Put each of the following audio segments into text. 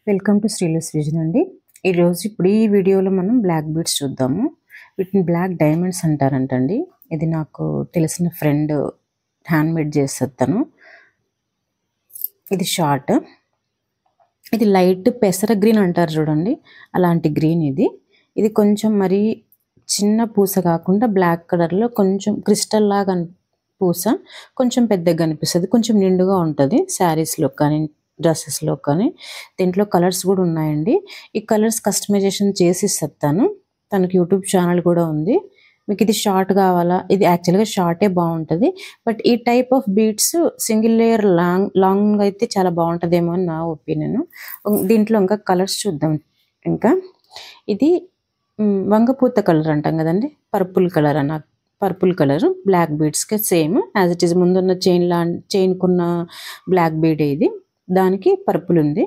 Welcome to శ్రీలస్ vision అండి. ఇప్పుడు ఈ వీడియోలో మనం బ్లాక్ బీడ్స్ చూద్దాము. వీటిని బ్లాక్ డైమండ్స్ అంటారంటండి. ఇది నాకు తెలిసిన ఫ్రెండ్ హ్యాండ్ మేడ్ చేస్తుంది తను. ఇది షార్ట్, ఇది లైట్ పెసర గ్రీన్ అంటారు చూడండి, అలాంటి గ్రీన్. ఇది కొంచెం మరి చిన్న పూస కాకుండా బ్లాక్ కలర్లో కొంచెం క్రిస్టల్ లాగా పూస కొంచెం పెద్దగా కనిపిస్తుంది, కొంచెం నిండుగా ఉంటుంది శారీస్లో కానీ డ్రెస్సెస్లో కానీ. దీంట్లో కలర్స్ కూడా ఉన్నాయండి. ఈ కలర్స్ కస్టమైజేషన్ చేసి ఇస్తాను. తనకి యూట్యూబ్ ఛానల్ కూడా ఉంది. మీకు ఇది షార్ట్ కావాలా? ఇది యాక్చువల్గా షార్టే బాగుంటుంది, బట్ ఈ type of beads single layer long అయితే చాలా బాగుంటుందేమో అని నా ఒపీనియన్. దీంట్లో ఇంకా కలర్స్ చూద్దాం. ఇంకా ఇది వంగపూత కలర్ అంటాం కదండి, పర్పుల్ కలర్ అన్న. పర్పుల్ కలర్ బ్లాక్ బీడ్స్కి సేమ్ యాజ్ ఇట్ ఈస్. ముందున్న చైన్కున్న బ్లాక్ బీడ్ ఇది, దానికి పర్పుల్ ఉంది.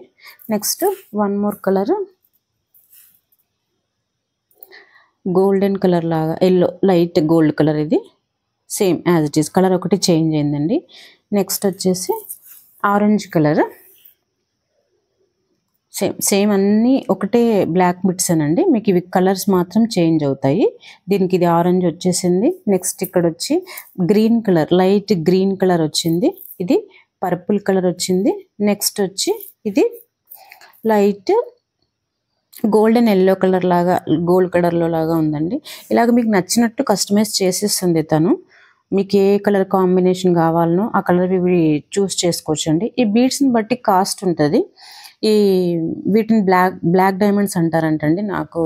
Next one more colour golden colour లాగా, ఎల్లో లైట్ గోల్డ్ కలర్. ఇది same as it is, colour ఒకటి చేంజ్ అయిందండి. నెక్స్ట్ వచ్చేసి ఆరెంజ్ కలర్, సేమ్ అన్నీ ఒకటే బ్లాక్ బిట్స్ అనండి. మీకు ఇవి కలర్స్ మాత్రం చేంజ్ అవుతాయి. దీనికి ఇది ఆరెంజ్ వచ్చేసింది. నెక్స్ట్ ఇక్కడ వచ్చి green colour, light green colour వచ్చింది. ఇది పర్పుల్ కలర్ వచ్చింది. నెక్స్ట్ వచ్చి ఇది లైట్ గోల్డెన్ ఎల్లో కలర్ లాగా, గోల్డ్ కలర్లో లాగా ఉందండి. ఇలాగ మీకు నచ్చినట్టు కస్టమైజ్ చేసిస్తుంది తను. మీకు ఏ కలర్ కాంబినేషన్ కావాలనో ఆ కలర్ ఇవి చూస్ చేసుకోవచ్చండి. ఈ బీడ్స్ని బట్టి కాస్ట్ ఉంటుంది. వీటిని బ్లాక్ డైమండ్స్ అంటారంటండి. నాకు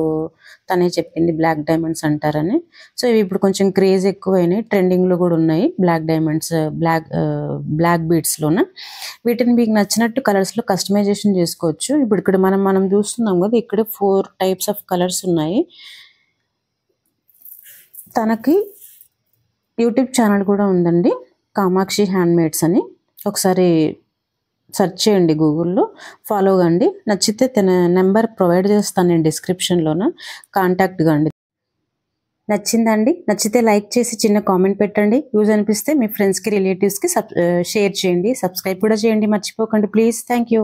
తనే చెప్పింది బ్లాక్ డైమండ్స్ అంటారని. సో ఇవి ఇప్పుడు కొంచెం క్రేజ్ ఎక్కువైనాయి, ట్రెండింగ్లో కూడా ఉన్నాయి బ్లాక్ డైమండ్స్, బ్లాక్ బీడ్స్లోన. వీటిని మీకు నచ్చినట్టు కలర్స్లో కస్టమైజేషన్ చేసుకోవచ్చు. ఇప్పుడు ఇక్కడ మనం చూస్తున్నాం కదా, ఇక్కడ 4 టైప్స్ ఆఫ్ కలర్స్ ఉన్నాయి. తనకి యూట్యూబ్ ఛానల్ కూడా ఉందండి, కామాక్షి హ్యాండ్ మేడ్స్ అని. ఒకసారి సెర్చ్ చేయండి గూగుల్లో, ఫాలో కండి. నచ్చితే తన నెంబర్ ప్రొవైడ్ చేస్తాను నేను డిస్క్రిప్షన్లోన, కాంటాక్ట్ కండి. నచ్చిందండి? నచ్చితే లైక్ చేసి చిన్న కామెంట్ పెట్టండి. యూజ్ అనిపిస్తే మీ ఫ్రెండ్స్కి రిలేటివ్స్కి షేర్ చేయండి. సబ్స్క్రైబ్ కూడా చేయండి మర్చిపోకండి ప్లీజ్. Thank you.